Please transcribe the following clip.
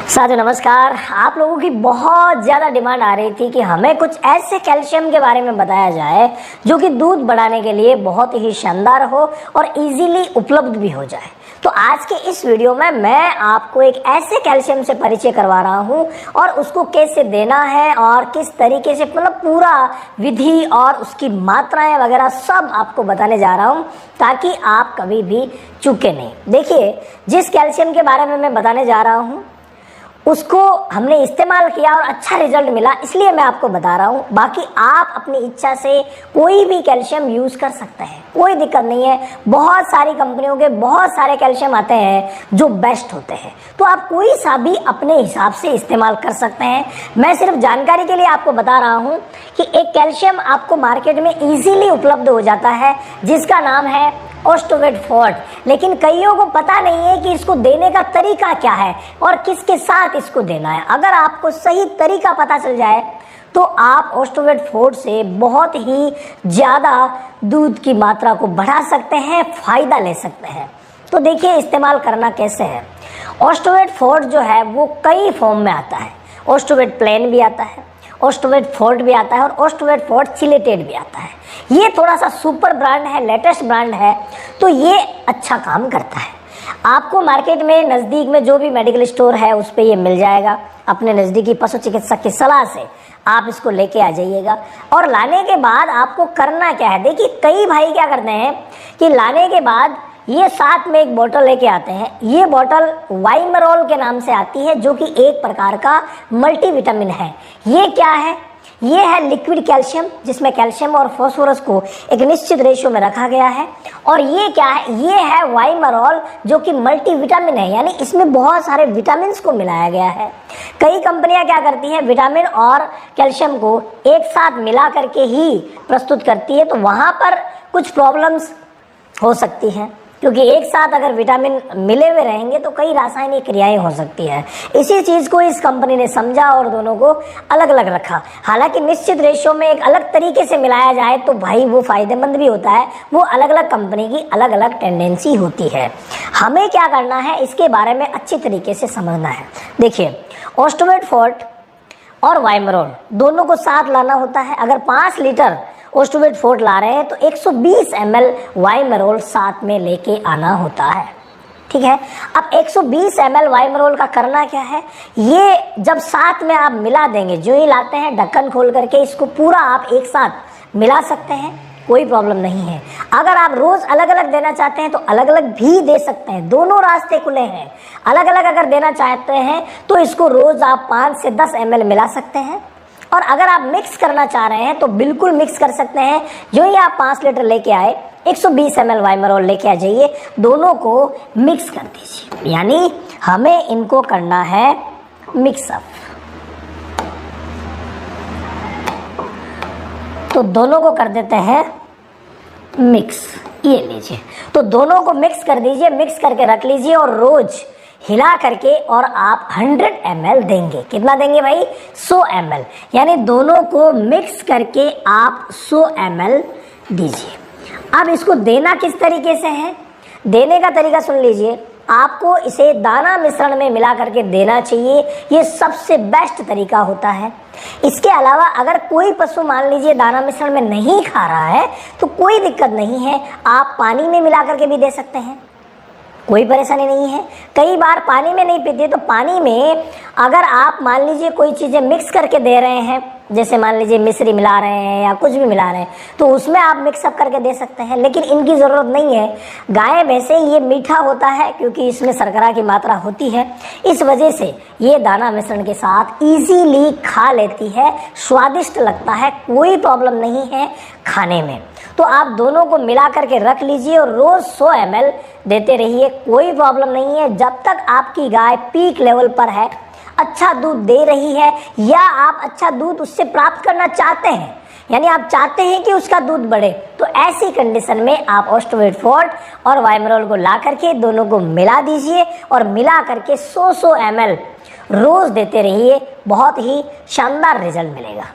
साथियों नमस्कार। आप लोगों की बहुत ज़्यादा डिमांड आ रही थी कि हमें कुछ ऐसे कैल्शियम के बारे में बताया जाए जो कि दूध बढ़ाने के लिए बहुत ही शानदार हो और इजीली उपलब्ध भी हो जाए। तो आज के इस वीडियो में मैं आपको एक ऐसे कैल्शियम से परिचय करवा रहा हूं और उसको कैसे देना है और किस तरीके से, मतलब पूरा विधि और उसकी मात्राएं वगैरह सब आपको बताने जा रहा हूं ताकि आप कभी भी चूके नहीं। देखिए, जिस कैल्शियम के बारे में मैं बताने जा रहा हूं उसको हमने इस्तेमाल किया और अच्छा रिजल्ट मिला, इसलिए मैं आपको बता रहा हूँ। बाकी आप अपनी इच्छा से कोई भी कैल्शियम यूज़ कर सकते हैं, कोई दिक्कत नहीं है। बहुत सारी कंपनियों के बहुत सारे कैल्शियम आते हैं जो बेस्ट होते हैं, तो आप कोई सा भी अपने हिसाब से इस्तेमाल कर सकते हैं। मैं सिर्फ जानकारी के लिए आपको बता रहा हूँ कि एक कैल्शियम आपको मार्केट में ईजिली उपलब्ध हो जाता है जिसका नाम है ओस्टोवेट फोर्ट। लेकिन कईयों को पता नहीं है कि इसको देने का तरीका क्या है और किसके साथ इसको देना है। अगर आपको सही तरीका पता चल जाए तो आप ओस्टोवेट फोर्ट से बहुत ही ज़्यादा दूध की मात्रा को बढ़ा सकते हैं, फायदा ले सकते हैं। तो देखिए इस्तेमाल करना कैसे है। ओस्टोवेट फोर्ट जो है वो कई फॉर्म में आता है। ओस्टोवेट प्लेन भी आता है, ओस्टोवेट फोर्ट भी आता है और ओस्टोवेट फोर्ट चिलेटेड भी आता है। ये थोड़ा सा सुपर ब्रांड है, लेटेस्ट ब्रांड है, तो ये अच्छा काम करता है। आपको मार्केट में नज़दीक में जो भी मेडिकल स्टोर है उस पे ये मिल जाएगा। अपने नज़दीकी पशु चिकित्सक की सलाह से आप इसको लेके आ जाइएगा। और लाने के बाद आपको करना क्या है, देखिए कई भाई क्या करते हैं कि लाने के बाद ये साथ में एक बोतल लेके आते हैं। ये बोतल वाइमरोल के नाम से आती है जो कि एक प्रकार का मल्टीविटामिन है। ये क्या है? ये है लिक्विड कैल्शियम, जिसमें कैल्शियम और फास्फोरस को एक निश्चित रेशियो में रखा गया है। और ये क्या है? ये है वाइमरोल जो कि मल्टीविटामिन है, यानी इसमें बहुत सारे विटामिन को मिलाया गया है। कई कंपनियां क्या करती हैं, विटामिन और कैल्शियम को एक साथ मिला करके ही प्रस्तुत करती है, तो वहां पर कुछ प्रॉब्लम्स हो सकती हैं, क्योंकि एक साथ अगर विटामिन मिले हुए रहेंगे तो कई रासायनिक क्रियाएं हो सकती है। इसी चीज़ को इस कंपनी ने समझा और दोनों को अलग अलग रखा। हालांकि निश्चित रेशियो में एक अलग तरीके से मिलाया जाए तो भाई वो फायदेमंद भी होता है। वो अलग अलग कंपनी की अलग अलग टेंडेंसी होती है। हमें क्या करना है, इसके बारे में अच्छी तरीके से समझना है। देखिए, ओस्टोवेट फोर्ट और वाइमरोल दोनों को साथ लाना होता है। अगर 5 लीटर ओस्टोवेट फोर्ट ला रहे हैं तो 120 ml वाइमरोल साथ में लेके आना होता है, ठीक है। अब 120 ml वाइमरोल का करना क्या है, ये जब साथ में आप मिला देंगे, जो ही लाते हैं ढक्कन खोल करके इसको पूरा आप एक साथ मिला सकते हैं, कोई प्रॉब्लम नहीं है। अगर आप रोज अलग अलग देना चाहते हैं तो अलग अलग भी दे सकते हैं, दोनों रास्ते खुले हैं। अलग अलग अगर देना चाहते हैं तो इसको रोज आप 5 से 10 ml मिला सकते हैं। और अगर आप मिक्स करना चाह रहे हैं तो बिल्कुल मिक्स कर सकते हैं। जो ही आप 5 लीटर लेके आए, 120 ml वाइमरोल लेके आ जाइए, दोनों को मिक्स कर दीजिए। यानी हमें इनको करना है मिक्सअप। तो दोनों को कर देते हैं मिक्स। ये लीजिए, तो दोनों को मिक्स कर दीजिए, मिक्स करके रख लीजिए और रोज हिला करके और आप 100 ml देंगे। कितना देंगे भाई? 100 ml। यानी दोनों को मिक्स करके आप 100 ml दीजिए। अब इसको देना किस तरीके से है, देने का तरीका सुन लीजिए। आपको इसे दाना मिश्रण में मिला करके देना चाहिए, ये सबसे बेस्ट तरीका होता है। इसके अलावा अगर कोई पशु मान लीजिए दाना मिश्रण में नहीं खा रहा है तो कोई दिक्कत नहीं है, आप पानी में मिला करके भी दे सकते हैं, कोई परेशानी नहीं है। कई बार पानी में नहीं पीते तो पानी में अगर आप मान लीजिए कोई चीज़ें मिक्स करके दे रहे हैं, जैसे मान लीजिए मिश्री मिला रहे हैं या कुछ भी मिला रहे हैं, तो उसमें आप मिक्सअप करके दे सकते हैं। लेकिन इनकी ज़रूरत नहीं है। गाय वैसे ये मीठा होता है क्योंकि इसमें शर्करा की मात्रा होती है, इस वजह से ये दाना मिश्रण के साथ इजीली खा लेती है, स्वादिष्ट लगता है, कोई प्रॉब्लम नहीं है खाने में। तो आप दोनों को मिला करके रख लीजिए और रोज़ 100 ml देते रहिए, कोई प्रॉब्लम नहीं है। जब तक आपकी गाय पीक लेवल पर है, अच्छा दूध दे रही है या आप अच्छा दूध उससे प्राप्त करना चाहते हैं, यानी आप चाहते हैं कि उसका दूध बढ़े, तो ऐसी कंडीशन में आप ओस्टोवेट फोर्ट और वाइमरोल को ला करके दोनों को मिला दीजिए और मिला करके 100 ml रोज देते रहिए, बहुत ही शानदार रिजल्ट मिलेगा।